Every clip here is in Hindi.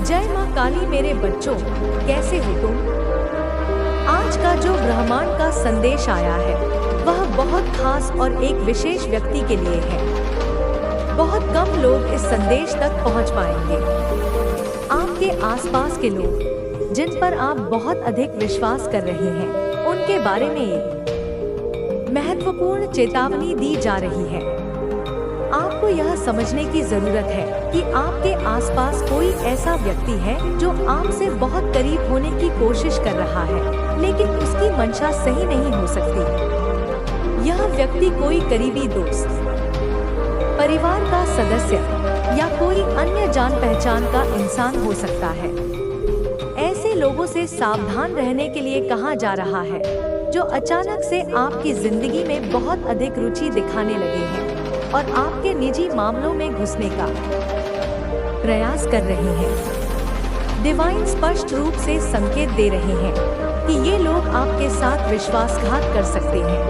जय माँ काली मेरे बच्चों, कैसे हो तुम? आज का जो ब्रह्मांड का संदेश आया है वह बहुत खास और एक विशेष व्यक्ति के लिए है। बहुत कम लोग इस संदेश तक पहुंच पाएंगे। आपके आसपास के लोग जिन पर आप बहुत अधिक विश्वास कर रहे हैं, उनके बारे में एक महत्वपूर्ण चेतावनी दी जा रही है। आपको यह समझने की जरूरत है कि आपके आसपास कोई ऐसा व्यक्ति है जो आपसे बहुत करीब होने की कोशिश कर रहा है, लेकिन उसकी मंशा सही नहीं हो सकती। यह व्यक्ति कोई करीबी दोस्त, परिवार का सदस्य या कोई अन्य जान पहचान का इंसान हो सकता है। ऐसे लोगों से सावधान रहने के लिए कहा जा रहा है, जो अचानक से आपकी जिंदगी में बहुत अधिक रुचि दिखाने लगे हैं और आपके निजी मामलों में घुसने का प्रयास कर रहे हैं। डिवाइन स्पष्ट रूप से संकेत दे रहे हैं कि ये लोग आपके साथ विश्वासघात कर सकते हैं।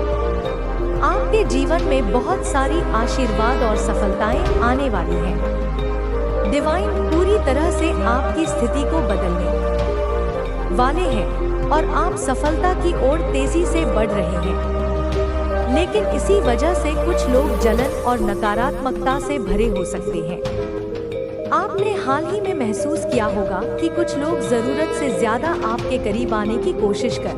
आपके जीवन में बहुत सारी आशीर्वाद और सफलताएं आने वाली हैं। डिवाइन पूरी तरह से आपकी स्थिति को बदलने वाले हैं और आप सफलता की ओर तेजी से बढ़ रहे हैं। लेकिन इसी वजह से कुछ लोग जलन और नकारात्मकता से भरे हो सकते हैं। आपने हाल ही में महसूस किया होगा कि कुछ लोग जरूरत से ज्यादा आपके करीब आने की कोशिश कर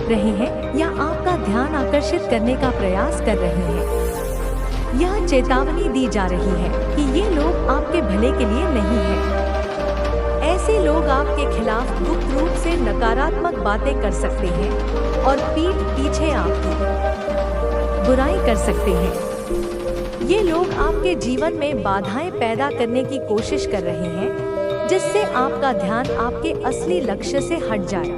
रहे हैं या आपका ध्यान आकर्षित करने का प्रयास कर रहे हैं। यह चेतावनी दी जा रही है कि ये लोग आपके भले के लिए नहीं हैं। ऐसे लोग आपके खिलाफ गुप्त रूप से नकारात्मक बातें कर सकते हैं और पीठ पीछे आपकी बुराई कर सकते हैं। ये लोग आपके जीवन में बाधाएं पैदा करने की कोशिश कर रहे हैं, जिससे आपका ध्यान आपके असली लक्ष्य से हट जाए।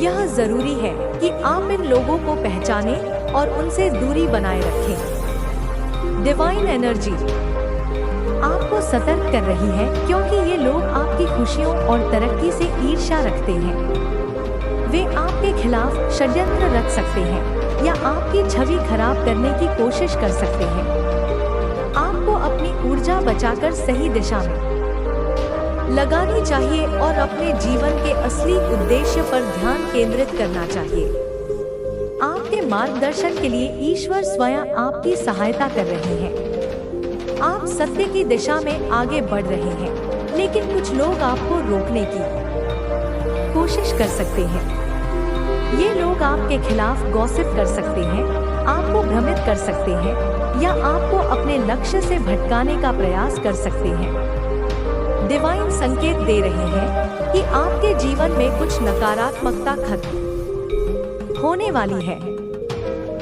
यह जरूरी है कि आप इन लोगों को पहचानें और उनसे दूरी बनाए रखें। डिवाइन एनर्जी आपको सतर्क कर रही है, क्योंकि ये लोग आपकी खुशियों और तरक्की से ईर्ष्या रखते हैं। वे आपके खिलाफ षड्यंत्र रच सकते हैं या आपकी छवि खराब करने की कोशिश कर सकते हैं। आपको अपनी ऊर्जा बचाकर सही दिशा में लगानी चाहिए और अपने जीवन के असली उद्देश्य पर ध्यान केंद्रित करना चाहिए। आपके मार्गदर्शन के लिए ईश्वर स्वयं आपकी सहायता कर रहे हैं। आप सत्य की दिशा में आगे बढ़ रहे हैं, लेकिन कुछ लोग आपको रोकने की कोशिश कर सकते हैं। ये लोग आपके खिलाफ गॉसिप कर सकते हैं, आपको भ्रमित कर सकते हैं या आपको अपने लक्ष्य से भटकाने का प्रयास कर सकते हैं। डिवाइन संकेत दे रहे हैं कि आपके जीवन में कुछ नकारात्मकता खत्म होने वाली है।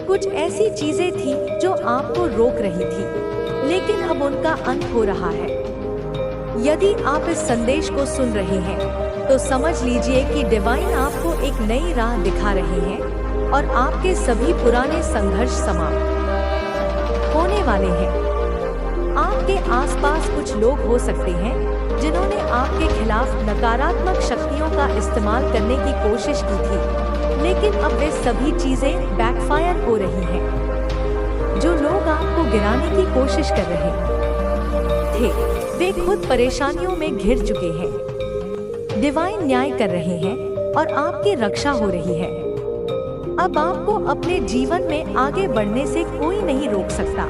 कुछ ऐसी चीजें थी जो आपको रोक रही थी, लेकिन अब उनका अंत हो रहा है। यदि आप इस संदेश को सुन रहे हैं तो समझ लीजिए कि डिवाइन आपको एक नई राह दिखा रहे हैं और आपके सभी पुराने संघर्ष समाप्त होने वाले हैं। आपके आसपास कुछ लोग हो सकते हैं जिन्होंने आपके खिलाफ नकारात्मक शक्तियों का इस्तेमाल करने की कोशिश की थी, लेकिन अब वे सभी चीजें बैकफायर हो रही हैं। जो लोग आपको गिराने की कोशिश कर रहे थे, वे खुद परेशानियों में घिर चुके हैं। डिवाइन न्याय कर रहे हैं और आपकी रक्षा हो रही है। अब आपको अपने जीवन में आगे बढ़ने से कोई नहीं रोक सकता।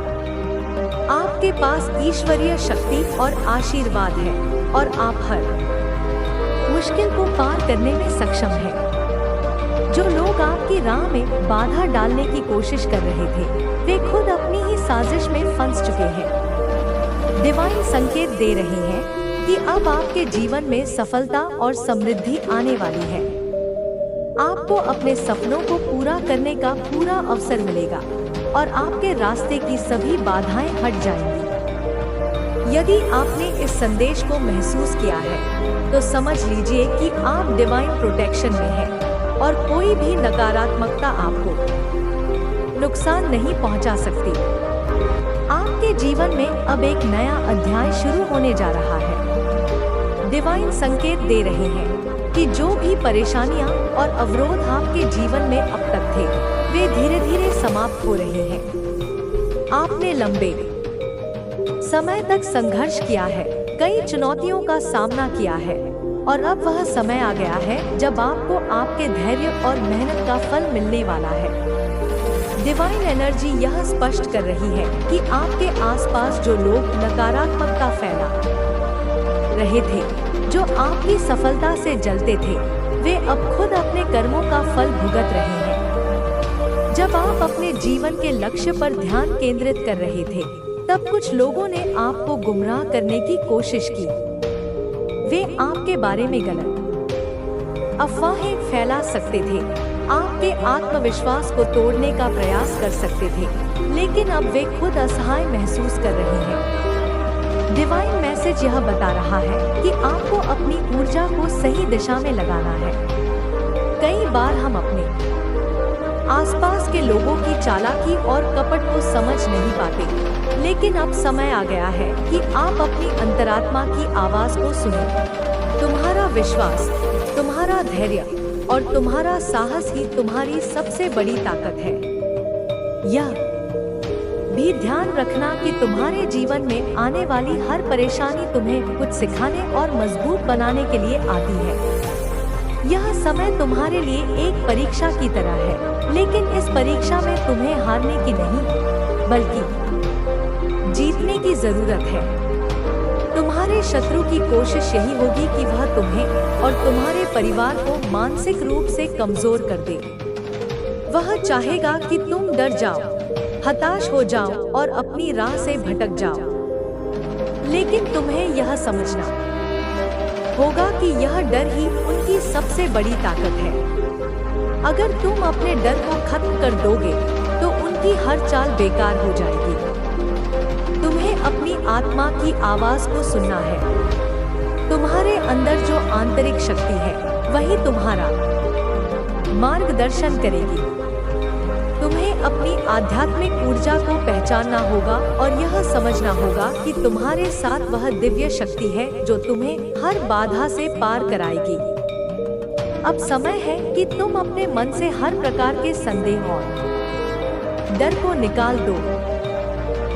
आपके पास ईश्वरीय शक्ति और आशीर्वाद है और आप हर मुश्किल को पार करने में सक्षम हैं। जो लोग आपकी राह में बाधा डालने की कोशिश कर रहे थे, वे खुद अपनी ही साजिश में फंस चुके हैं। डिवाइन संकेत दे रहे हैं कि अब आपके जीवन में सफलता और समृद्धि आने वाली है। आपको अपने सपनों को पूरा करने का पूरा अवसर मिलेगा और आपके रास्ते की सभी बाधाएं हट जाएंगी। यदि आपने इस संदेश को महसूस किया है तो समझ लीजिए कि आप डिवाइन प्रोटेक्शन में हैं और कोई भी नकारात्मकता आपको नुकसान नहीं पहुंचा सकती। आपके जीवन में अब एक नया अध्याय शुरू होने जा रहा है। डिवाइन संकेत दे रहे हैं कि जो भी परेशानियां और अवरोध आपके जीवन में अब तक थे, वे धीरे धीरे समाप्त हो रहे हैं। आपने लंबे समय तक संघर्ष किया है, कई चुनौतियों का सामना किया है और अब वह समय आ गया है जब आपको आपके धैर्य और मेहनत का फल मिलने वाला है। डिवाइन एनर्जी यह स्पष्ट कर रही है कि आपके आसपास जो लोग नकारात्मकता फैला रहे थे, जो आपकी सफलता से जलते थे, वे अब खुद अपने कर्मों का फल भुगत रहे हैं। जब आप अपने जीवन के लक्ष्य पर ध्यान केंद्रित कर रहे थे, तब कुछ लोगों ने आपको गुमराह करने की कोशिश की। वे आपके बारे में गलत अफवाहें फैला सकते थे, आपके आत्मविश्वास को तोड़ने का प्रयास कर सकते थे, लेकिन अब वे खुद असहाय महसूस कर रहे हैं। डिवाइन मैसेज यह बता रहा है कि आपको अपनी ऊर्जा को सही दिशा में लगाना है। कई बार हम अपने आसपास के लोगों की चालाकी और कपट को समझ नहीं पाते, लेकिन अब समय आ गया है कि आप अपनी अंतरात्मा की आवाज को सुनें। तुम्हारा विश्वास, तुम्हारा धैर्य और तुम्हारा साहस ही तुम्हारी सबसे बड़ी ताकत है। यह भी ध्यान रखना कि तुम्हारे जीवन में आने वाली हर परेशानी तुम्हें कुछ सिखाने और मजबूत बनाने के लिए आती है। यह समय तुम्हारे लिए एक परीक्षा की तरह है, लेकिन इस परीक्षा में तुम्हें हारने की नहीं, बल्कि जीतने की जरूरत है। तुम्हारे शत्रु की कोशिश यही होगी कि वह तुम्हें और तुम्हारे परिवार को मानसिक रूप से कमजोर कर दे। वह चाहेगा कि तुम डर जाओ, हताश हो जाओ और अपनी राह से भटक जाओ। लेकिन तुम्हें यह समझना होगा कि यह डर ही उनकी सबसे बड़ी ताकत है। अगर तुम अपने डर को खत्म कर दोगे, तो उनकी हर चाल बेकार हो जाएगी। तुम्हें अपनी आत्मा की आवाज को सुनना है। तुम्हारे अंदर जो आंतरिक शक्ति है, वही तुम्हारा मार्गदर्शन करेगी। तुम्हें अपनी आध्यात्मिक ऊर्जा को पहचानना होगा और यह समझना होगा कि तुम्हारे साथ वह दिव्य शक्ति है जो तुम्हें हर बाधा से पार कराएगी। अब समय है कि तुम अपने मन से हर प्रकार के संदेह और डर को निकाल दो।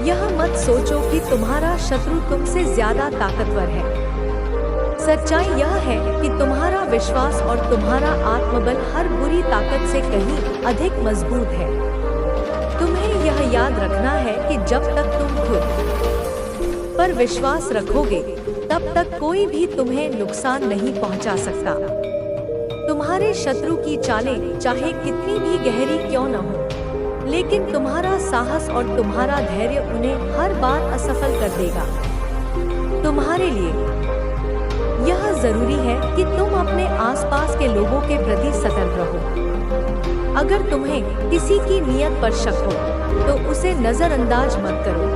यह मत सोचो कि तुम्हारा शत्रु तुमसे ज्यादा ताकतवर है। सच्चाई यह है कि तुम्हारा विश्वास और तुम्हारा आत्मबल हर बुरी ताकत से कहीं अधिक मजबूत है। तुम्हें यह याद रखना है कि जब तक तुम खुद पर विश्वास रखोगे, तब तक कोई भी तुम्हें नुकसान नहीं पहुंचा सकता। तुम्हारे शत्रु की चालें चाहे कितनी भी गहरी क्यों न हो, लेकिन तुम्हारा साहस और तुम्हारा धैर्य उन्हें हर बार असफल कर देगा। तुम्हारे लिए यह जरूरी है कि तुम अपने आसपास के लोगों के प्रति सतर्क रहो। अगर तुम्हें किसी की नीयत पर शक हो, तो उसे नजरअंदाज मत करो।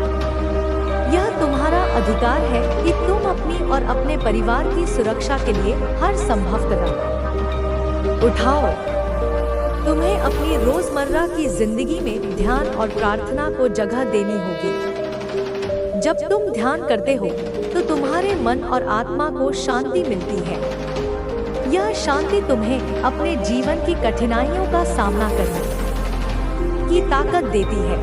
यह तुम्हारा अधिकार है कि तुम अपनी और अपने परिवार की सुरक्षा के लिए हर संभव कदम उठाओ। तुम्हें अपनी रोजमर्रा की जिंदगी में ध्यान और प्रार्थना को जगह देनी होगी। जब तुम ध्यान करते हो, तो तुम्हारे मन और आत्मा को शांति मिलती है। यह शांति तुम्हें अपने जीवन की कठिनाइयों का सामना करने की ताकत देती है।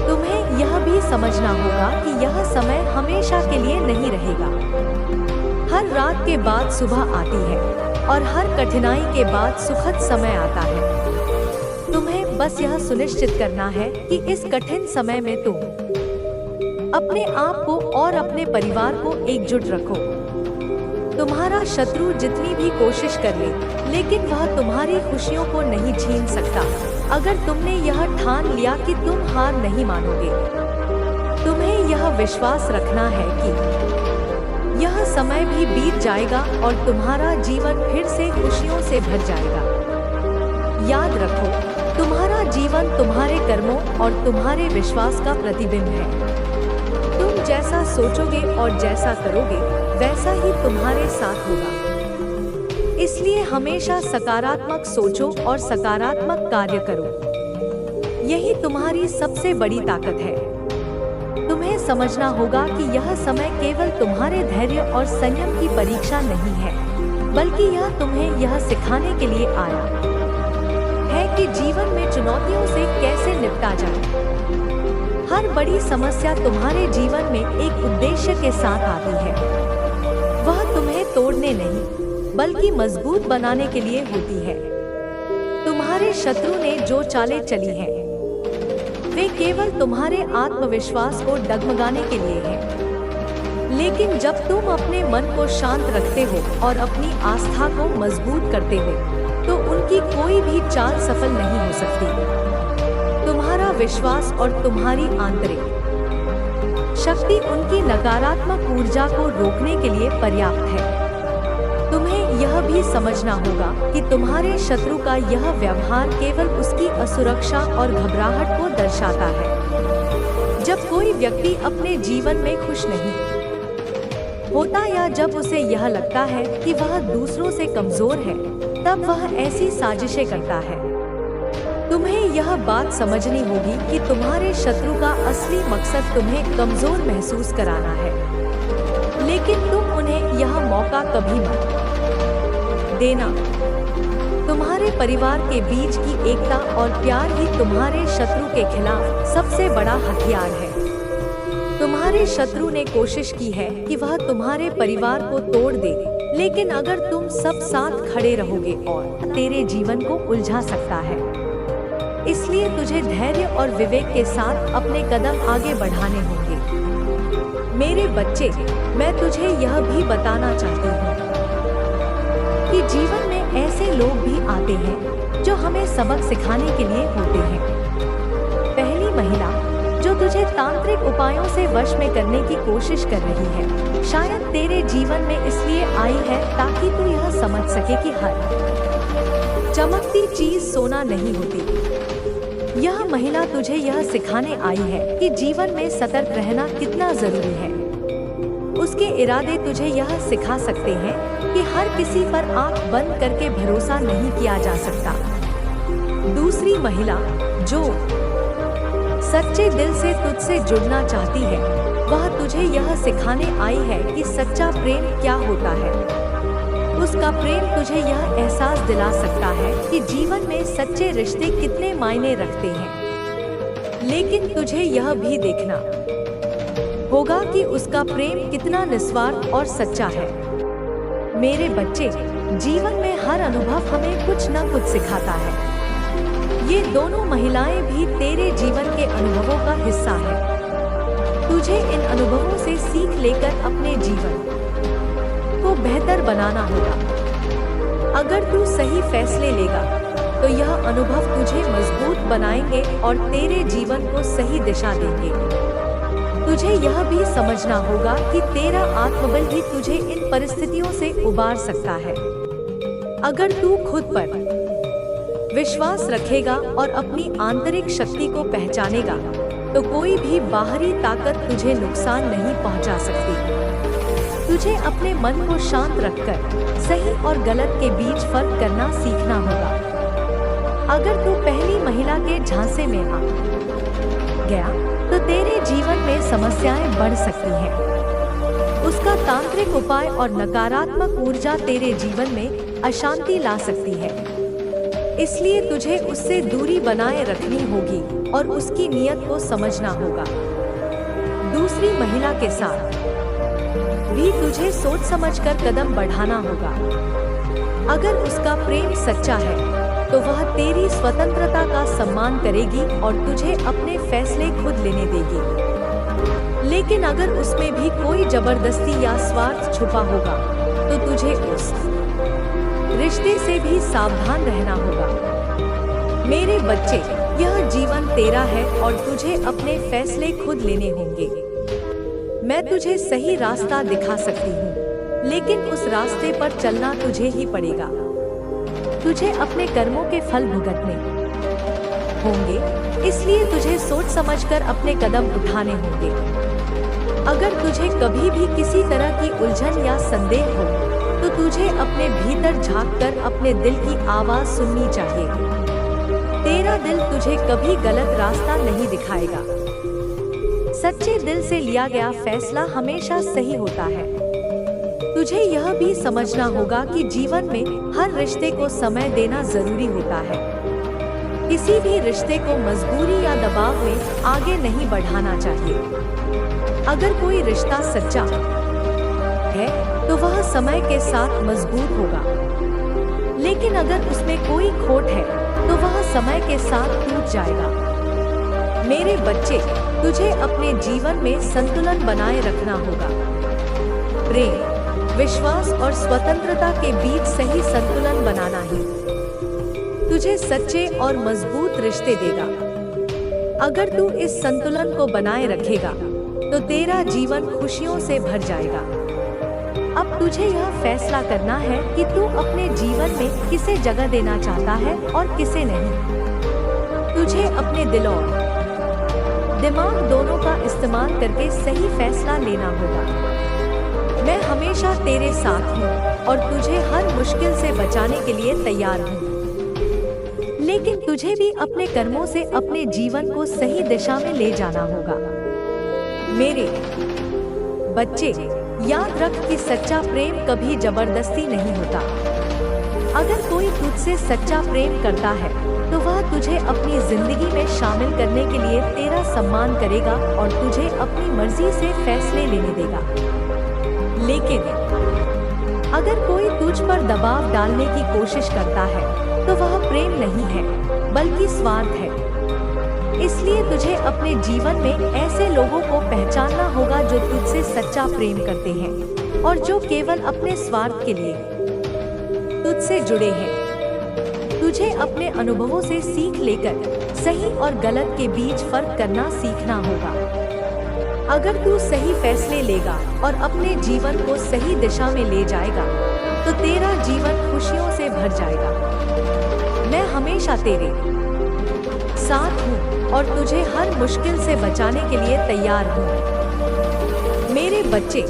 तुम्हें यह भी समझना होगा कि यह समय हमेशा के लिए नहीं रहेगा। हर रात के बाद सुबह आती है और हर कठिनाई के बाद सुखद समय आता है। तुम्हें बस यह सुनिश्चित करना है कि इस कठिन समय में तुम अपने आप को और अपने परिवार को एकजुट रखो। तुम्हारा शत्रु जितनी भी कोशिश कर ले, लेकिन वह तुम्हारी खुशियों को नहीं छीन सकता। अगर तुमने यह ठान लिया कि तुम हार नहीं मानोगे, तुम्हें यह विश्वास रखना है कि यह समय भी बीत जाएगा और तुम्हारा जीवन फिर से खुशियों से भर जाएगा। याद रखो, तुम्हारा जीवन तुम्हारे कर्मों और तुम्हारे विश्वास का प्रतिबिंब है। तुम जैसा सोचोगे और जैसा करोगे, वैसा ही तुम्हारे साथ होगा। इसलिए हमेशा सकारात्मक सोचो और सकारात्मक कार्य करो। यही तुम्हारी सबसे बड़ी ताकत है। तुम्हें समझना होगा कि यह समय केवल तुम्हारे धैर्य और संयम की परीक्षा नहीं है, बल्कि यह तुम्हें यह सिखाने के लिए आया है कि जीवन में चुनौतियों से कैसे निपटा जाए। हर बड़ी समस्या तुम्हारे जीवन में एक उद्देश्य के साथ आती है। वह तुम्हें तोड़ने नहीं, बल्कि मजबूत बनाने के लिए होती है। तुम्हारे शत्रु ने जो चालें चली हैं, वे केवल तुम्हारे आत्मविश्वास को डगमगाने के लिए हैं। लेकिन जब तुम अपने मन को शांत रखते हो और अपनी आस्था को मजबूत करते हो, तो उनकी कोई भी चाल सफल नहीं हो सकती। तुम्हारा विश्वास और तुम्हारी आंतरिक शक्ति उनकी नकारात्मक ऊर्जा को रोकने के लिए पर्याप्त है। तुम्हें यह भी समझना होगा कि तुम्हारे शत्रु का यह व्यवहार केवल उसकी असुरक्षा और घबराहट को दर्शाता है। जब कोई व्यक्ति अपने जीवन में खुश नहीं होता या जब उसे यह लगता है कि वह दूसरों से कमजोर है, तब वह ऐसी साजिशें करता है। तुम्हें यह बात समझनी होगी कि तुम्हारे शत्रु का असली मकसद तुम्हें कमजोर महसूस कराना है, लेकिन तुम उन्हें यह मौका कभी मत देना। तुम्हारे परिवार के बीच की एकता और प्यार ही तुम्हारे शत्रु के खिलाफ सबसे बड़ा हथियार है। तुम्हारे शत्रु ने कोशिश की है कि वह तुम्हारे परिवार को तोड़ दे, लेकिन अगर तुम सब साथ खड़े रहोगे और तेरे जीवन को उलझा सकता है। इसलिए तुझे धैर्य और विवेक के साथ अपने कदम आगे बढ़ाने होंगे। मेरे बच्चे, मैं तुझे यह भी बताना चाहती हूँ कि जीवन में ऐसे लोग भी आते हैं जो हमें सबक सिखाने के लिए होते हैं। पहली महिला जो तुझे तांत्रिक उपायों से वश में करने की कोशिश कर रही है, शायद तेरे जीवन में इसलिए आई है ताकि तू यह समझ सके कि हर चमकती चीज सोना नहीं होती। यह महिला तुझे यह सिखाने आई है कि जीवन में सतर्क रहना कितना जरूरी है। उसके इरादे तुझे यह सिखा सकते हैं कि हर किसी पर आंख बंद करके भरोसा नहीं किया जा सकता। दूसरी महिला जो सच्चे दिल से तुझसे जुड़ना चाहती है, वह तुझे यह सिखाने आई है कि सच्चा प्रेम क्या होता है। उसका प्रेम तुझे यह एहसास दिला सकता है कि जीवन में सच्चे रिश्ते कितने मायने रखते हैं, लेकिन तुझे यह भी देखना होगा कि उसका प्रेम कितना निस्वार्थ और सच्चा है। मेरे बच्चे, जीवन में हर अनुभव हमें कुछ न कुछ सिखाता है। ये दोनों महिलाएं भी तेरे जीवन के अनुभवों का हिस्सा है। तुझे इन अनुभवों से सीख लेकर अपने जीवन को बेहतर बनाना होगा। अगर तू सही फैसले लेगा, तो यह अनुभव तुझे मजबूत बनाएंगे और तेरे जीवन को सही दिशा देंगे। तुझे यह भी समझना होगा कि तेरा आत्मबल ही तुझे इन परिस्थितियों से उबार सकता है। अगर तू खुद पर विश्वास रखेगा और अपनी आंतरिक शक्ति को पहचानेगा, तो कोई भी बाहरी ताकत तुझे नुकसान नहीं पहुंचा सकती। तुझे अपने मन को शांत रखकर सही और गलत के बीच फर्क करना सीखना होगा। अगर तू पहली महिला के झांसे में आ गया, तो तेरे जीवन में समस्याएं बढ़ सकती हैं। उसका तांत्रिक उपाय और नकारात्मक ऊर्जा तेरे जीवन में अशांति ला सकती है। इसलिए तुझे उससे दूरी बनाए रखनी होगी और उसकी नीयत को समझना होगा। दूसरी महिला के साथ भी तुझे सोच समझकर कदम बढ़ाना होगा। अगर उसका प्रेम सच्चा है, तो वह तेरी स्वतंत्रता का सम्मान करेगी और तुझे अपने फैसले खुद लेने देगी। लेकिन अगर उसमें भी कोई जबरदस्ती या स्वार्थ छुपा होगा, तो तुझे उस रिश्ते से भी सावधान रहना होगा। मेरे बच्चे, यह जीवन तेरा है और तुझे अपने फैसले खुद लेने होंगे। मैं तुझे सही रास्ता दिखा सकती हूँ, लेकिन उस रास्ते पर चलना तुझे ही पड़ेगा। तुझे अपने कर्मों के फल भुगतने होंगे, इसलिए तुझे सोच समझकर अपने कदम उठाने होंगे। अगर तुझे कभी भी किसी तरह की उलझन या संदेह हो, तो तुझे अपने भीतर झांककर अपने दिल की आवाज सुननी चाहिए। तेरा दिल तुझे कभी गलत रास्ता नहीं दिखाएगा। सच्चे दिल से लिया गया फैसला हमेशा सही होता है। तुझे यह भी समझना होगा कि जीवन में हर रिश्ते को समय देना जरूरी होता है। किसी भी रिश्ते को मजबूरी या दबाव में आगे नहीं बढ़ाना चाहिए। अगर कोई रिश्ता सच्चा है तो वह समय के साथ मजबूत होगा, लेकिन अगर उसमें कोई खोट है तो वह समय के साथ टूट जाएगा। मेरे बच्चे, तुझे अपने जीवन में संतुलन बनाए रखना होगा। प्रेम, विश्वास और स्वतंत्रता के बीच सही संतुलन बनाना ही तुझे सच्चे और मजबूत रिश्ते देगा। अगर तू इस संतुलन को बनाए रखेगा तो तेरा जीवन खुशियों से भर जाएगा। अब तुझे यह फैसला करना है कि तू अपने जीवन में किसे जगह देना चाहता है और किसे नहीं। तुझे अपने दिल और दिमाग दोनों का इस्तेमाल करके सही फैसला लेना होगा। मैं हमेशा तेरे साथ हूँ और तुझे हर मुश्किल से बचाने के लिए तैयार हूँ, लेकिन तुझे भी अपने कर्मों से अपने जीवन को सही दिशा में ले जाना होगा। मेरे बच्चे, याद रख कि सच्चा प्रेम कभी जबरदस्ती नहीं होता। अगर कोई तुझसे सच्चा प्रेम करता है तो वह तुझे अपनी जिंदगी में शामिल करने के लिए तेरा सम्मान करेगा और तुझे अपनी मर्जी से फैसले लेने देगा। लेकिन अगर कोई तुझ पर दबाव डालने की कोशिश करता है तो वह प्रेम नहीं है बल्कि स्वार्थ है। इसलिए तुझे अपने जीवन में ऐसे लोगों को पहचानना होगा जो तुझसे सच्चा प्रेम करते हैं और जो केवल अपने स्वार्थ के लिए तुझसे जुड़े हैं। तुझे अपने अनुभवों से सीख लेकर सही और गलत के बीच फर्क करना सीखना होगा। अगर तू सही फैसले लेगा और अपने जीवन को सही दिशा में ले जाएगा तो तेरा जीवन खुशियों से भर जाएगा। मैं हमेशा तेरे साथ हूँ और तुझे हर मुश्किल से बचाने के लिए तैयार हूँ। मेरे बच्चे,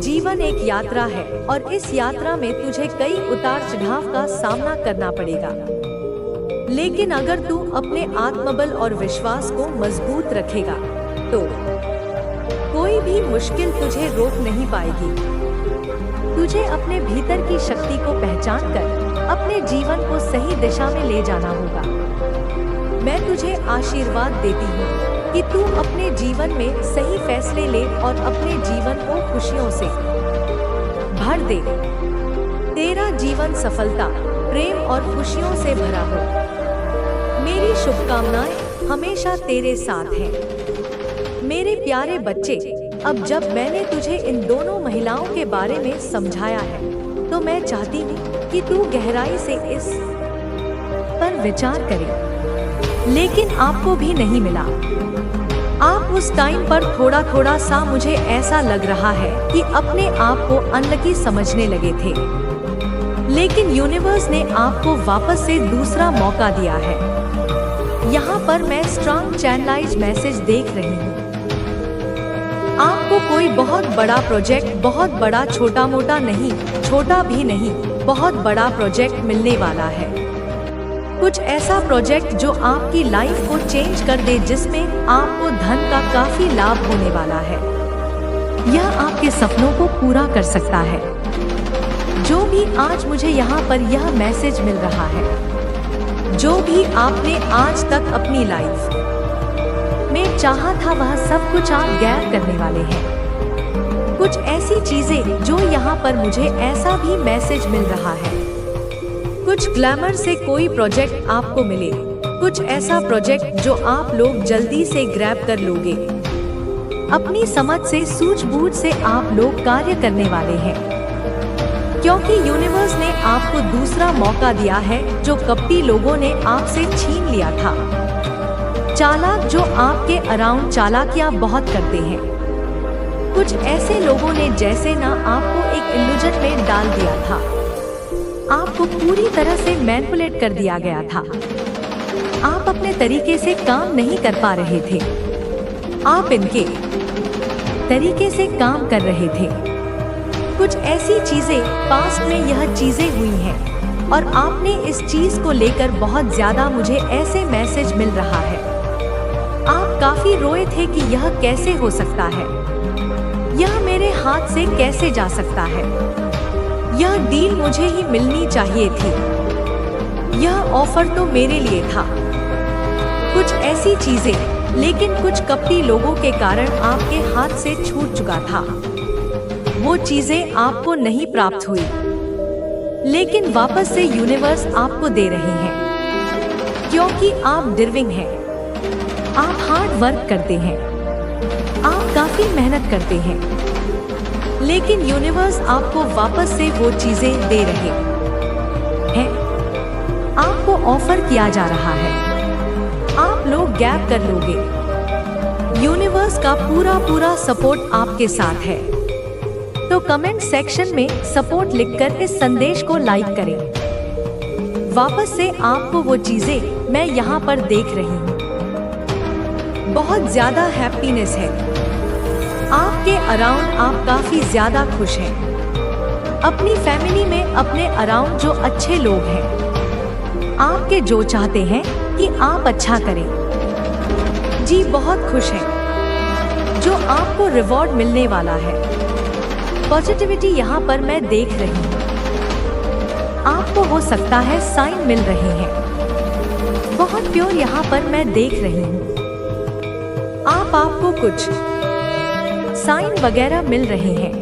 जीवन एक यात्रा है और इस यात्रा में तुझे कई उतार चढ़ाव का सामना करना पड़ेगा। लेकिन अगर तू अपने आत्मबल और विश्वास को मजबूत रखेगा तो कोई भी मुश्किल तुझे रोक नहीं पाएगी। तुझे अपने भीतर की शक्ति को पहचान कर अपने जीवन को सही दिशा में ले जाना होगा। मैं तुझे आशीर्वाद देती हूँ कि तू अपने जीवन में सही फैसले ले और अपने जीवन को खुशियों से भर दे। तेरा जीवन सफलता, प्रेम और खुशियों से भरा हो। मेरी शुभकामनाएं हमेशा तेरे साथ हैं। मेरे प्यारे बच्चे, अब जब मैंने तुझे इन दोनों महिलाओं के बारे में समझाया है तो मैं चाहती हूँ कि तू गहराई से इस पर विचार करे। लेकिन आपको भी नहीं मिला। आप उस टाइम पर थोड़ा सा मुझे ऐसा लग रहा है कि अपने आप को अनलकी समझने लगे थे, लेकिन यूनिवर्स ने आपको वापस से दूसरा मौका दिया है। यहाँ पर मैं स्ट्रॉन्ग चैनलाइज मैसेज देख रही हूँ। आपको कोई बहुत बड़ा प्रोजेक्ट, बहुत बड़ा छोटा मोटा नहीं, छोटा भी नहीं, बहुत बड़ा प्रोजेक्ट मिलने वाला है। कुछ ऐसा प्रोजेक्ट जो आपकी लाइफ को चेंज कर दे, जिसमें आपको धन का काफी लाभ होने वाला है। यह आपके सपनों को पूरा कर सकता है। जो भी आज मुझे यहाँ पर यह मैसेज मिल रहा है, जो भी आपने आज तक अपनी लाइफ में चाहा था वह सब कुछ आप गैर करने वाले हैं। कुछ ऐसी चीजें जो यहाँ पर मुझे ऐसा भी मैसेज मिल रहा है। कुछ ग्लैमर से कोई प्रोजेक्ट आपको मिले, कुछ ऐसा प्रोजेक्ट जो आप लोग जल्दी से ग्रैब कर लोगे। अपनी समझ से, सूझबूझ से आप लोग कार्य करने वाले हैं, क्योंकि यूनिवर्स ने आपको दूसरा मौका दिया है जो कपटी लोगों ने आपसे छीन लिया था। चालाक जो आपके अराउंड चालाकियां बहुत करते हैं। कुछ ऐसे लोगों ने जैसे ना आपको एक इल्यूजन में डाल दिया था, आपको पूरी तरह से मैनिपुलेट कर दिया गया था। आप अपने तरीके से काम नहीं कर पा रहे थे, आप इनके तरीके से काम कर रहे थे। कुछ ऐसी चीजें पास्ट में यह चीजें हुई हैं और आपने इस चीज को लेकर बहुत ज्यादा, मुझे ऐसे मैसेज मिल रहा है, आप काफी रोए थे कि यह कैसे हो सकता है, यह मेरे हाथ से कैसे जा सकता है, यह डील मुझे ही मिलनी चाहिए थी, यह ऑफर तो मेरे लिए था, कुछ ऐसी चीजें, लेकिन कुछ कपटी लोगों के कारण आपके हाथ से छूट चुका था। वो चीजें आपको नहीं प्राप्त हुई, लेकिन वापस से यूनिवर्स आपको दे रहे हैं, क्योंकि आप डिजर्विंग हैं। आप हार्ड वर्क करते हैं, आप काफी मेहनत करते हैं, लेकिन यूनिवर्स आपको वापस से वो चीजें दे रहे हैं। आपको ऑफर किया जा रहा है, आप लोग गैप कर लोगे। यूनिवर्स का पूरा सपोर्ट आपके साथ है। तो कमेंट सेक्शन में सपोर्ट लिखकर इस संदेश को लाइक करें। वापस से आपको वो चीजें मैं यहाँ पर देख रही हूँ। बहुत ज्यादा हैप्पीनेस है आपके अराउंड, आप काफी ज्यादा खुश हैं। अपनी फैमिली में अपने अराउंड जो अच्छे लोग हैं, आपके जो चाहते हैं कि आप अच्छा करें, जी बहुत खुश हैं। जो आपको रिवॉर्ड मिलने वाला है, पॉजिटिविटी यहाँ पर मैं देख रही हूँ। आपको हो सकता है साइन मिल रहे हैं, बहुत प्योर यहाँ पर मैं देख रही हूँ। आपको कुछ साइन वगैरह मिल रहे हैं।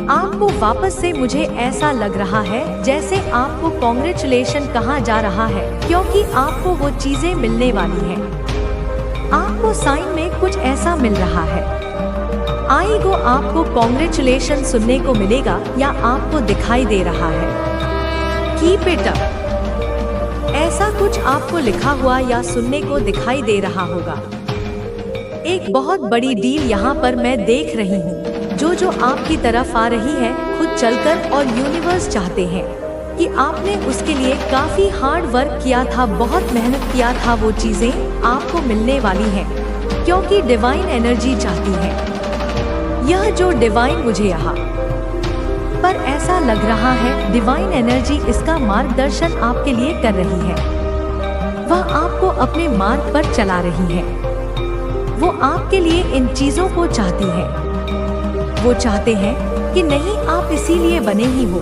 आपको वापस से मुझे ऐसा लग रहा है जैसे आपको कॉन्ग्रेचुलेशन कहा जा रहा है, क्योंकि आपको वो चीजें मिलने वाली हैं। आपको साइन में कुछ ऐसा मिल रहा है। आएगो आपको कॉन्ग्रेचुलेशन सुनने को मिलेगा या आपको दिखाई दे रहा है। कीप इट अप, ऐसा कुछ आपको लिखा हुआ या सुनने को दिखाई दे रहा होगा। एक बहुत बड़ी डील यहाँ पर मैं देख रही हूँ, जो आपकी तरफ आ रही है खुद चलकर, और यूनिवर्स चाहते हैं कि आपने उसके लिए काफी हार्ड वर्क किया था, बहुत मेहनत किया था। वो चीजें आपको मिलने वाली हैं, क्योंकि डिवाइन एनर्जी चाहती है। यह जो डिवाइन मुझे यहाँ पर ऐसा लग रहा है, डिवाइन एनर्जी इसका मार्गदर्शन आपके लिए कर रही है। वह आपको अपने मार्ग पर चला रही है। वो आपके लिए इन चीजों को चाहती है। वो चाहते हैं कि नहीं, आप इसीलिए बने ही हो।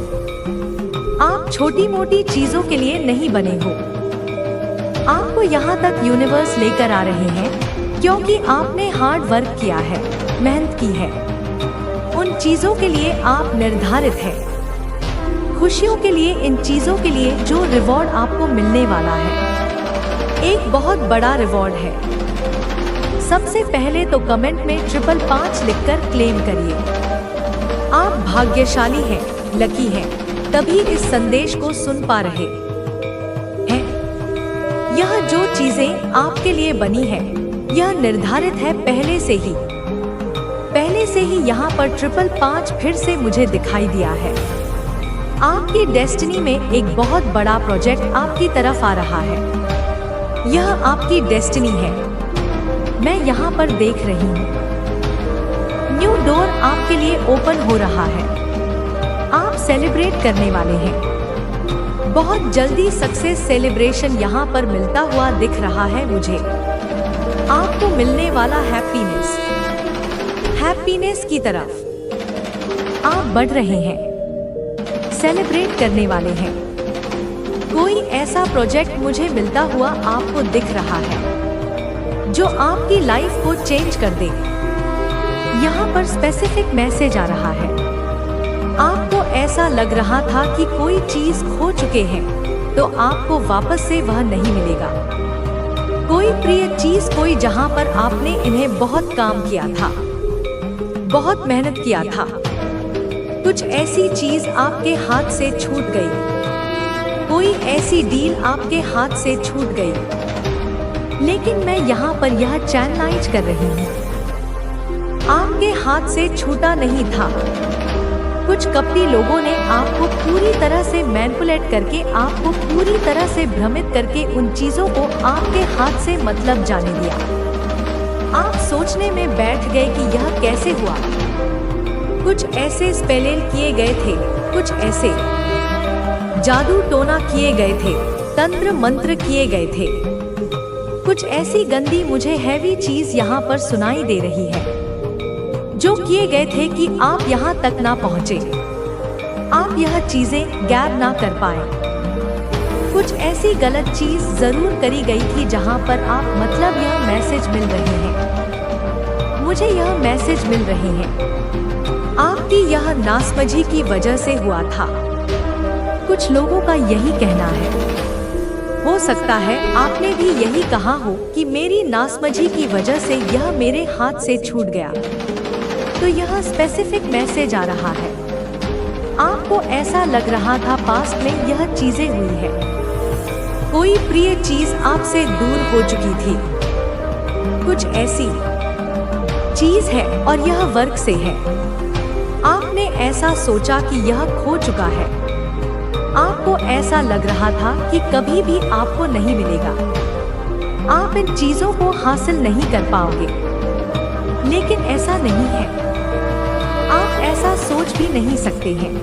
आप छोटी मोटी चीजों के लिए नहीं बने हो। आपको यहाँ तक यूनिवर्स लेकर आ रहे हैं, क्योंकि आपने हार्ड वर्क किया है, मेहनत की है। उन चीजों के लिए आप निर्धारित हैं। खुशियों के लिए, इन चीजों के लिए जो रिवॉर्ड आपको मिलने वाला है, एक बहुत बड़ा रिवॉर्ड है। सबसे पहले तो कमेंट में 555 लिखकर क्लेम करिए। आप भाग्यशाली हैं, लकी हैं, तभी इस संदेश को सुन पा रहे हैं। यह जो चीजें आपके लिए बनी है, यह निर्धारित है पहले से ही। यहाँ पर 555 फिर से मुझे दिखाई दिया है। आपकी डेस्टिनी में एक बहुत बड़ा प्रोजेक्ट आपकी तरफ आ रहा है। यह आपकी डेस्टिनी है, मैं यहाँ पर देख रही हूँ। न्यू डोर आपके लिए ओपन हो रहा है। आप सेलिब्रेट करने वाले हैं। बहुत जल्दी सक्सेस सेलिब्रेशन यहाँ पर मिलता हुआ दिख रहा है मुझे। आपको मिलने वाला हैप्पीनेस की तरफ आप बढ़ रहे हैं, सेलिब्रेट करने वाले हैं। कोई ऐसा प्रोजेक्ट मुझे मिलता हुआ आपको दिख रहा है जो आपकी लाइफ को चेंज कर दे। यहाँ पर स्पेसिफिक मैसेज आ रहा है। आपको ऐसा लग रहा था कि कोई चीज खो चुके हैं, तो आपको वापस से वह नहीं मिलेगा। कोई प्रिय चीज, कोई जहाँ पर आपने इन्हें बहुत काम किया था, बहुत मेहनत किया था, कुछ ऐसी चीज आपके हाथ से छूट गई। कोई ऐसी डील आपके हाथ से छूट गई। लेकिन मैं यहाँ पर यह चैनलाइज कर रही हूँ, आपके हाथ से छूटा नहीं था। कुछ कपटी लोगों ने आपको पूरी तरह से मैनिपुलेट करके, आपको पूरी तरह से भ्रमित करके उन चीजों को आपके हाथ से मतलब जाने दिया। आप सोचने में बैठ गए कि यह कैसे हुआ। कुछ ऐसे स्पेल किए गए थे, कुछ ऐसे जादू टोना किए गए थे, तंत्र मंत्र किए गए थे। कुछ ऐसी गंदी, मुझे हैवी चीज यहाँ पर सुनाई दे रही है, जो किए गए थे कि आप यहाँ तक ना पहुँचे, आप यह चीजें गैप ना कर पाए। कुछ ऐसी गलत चीज जरूर करी गई थी जहां पर आप मतलब यह मैसेज मिल रहे हैं, मुझे यह मैसेज मिल रहे हैं, आपकी यह नासमझी की वजह से हुआ था। कुछ लोगों का यही कहना है। हो सकता है आपने भी यही कहा हो कि मेरी नासमझी की वजह से यह मेरे हाथ से छूट गया। तो यह स्पेसिफिक मैसेज आ रहा है। आपको ऐसा लग रहा था पास्ट में यह चीजें हुई है, कोई प्रिय चीज आपसे दूर हो चुकी थी, कुछ ऐसी चीज है और यह वर्क से है। आपने ऐसा सोचा कि यह खो चुका है, आपको ऐसा लग रहा था कि कभी भी आपको नहीं मिलेगा, आप इन चीजों को हासिल नहीं कर पाओगे। लेकिन ऐसा नहीं है, आप ऐसा सोच भी नहीं सकते हैं।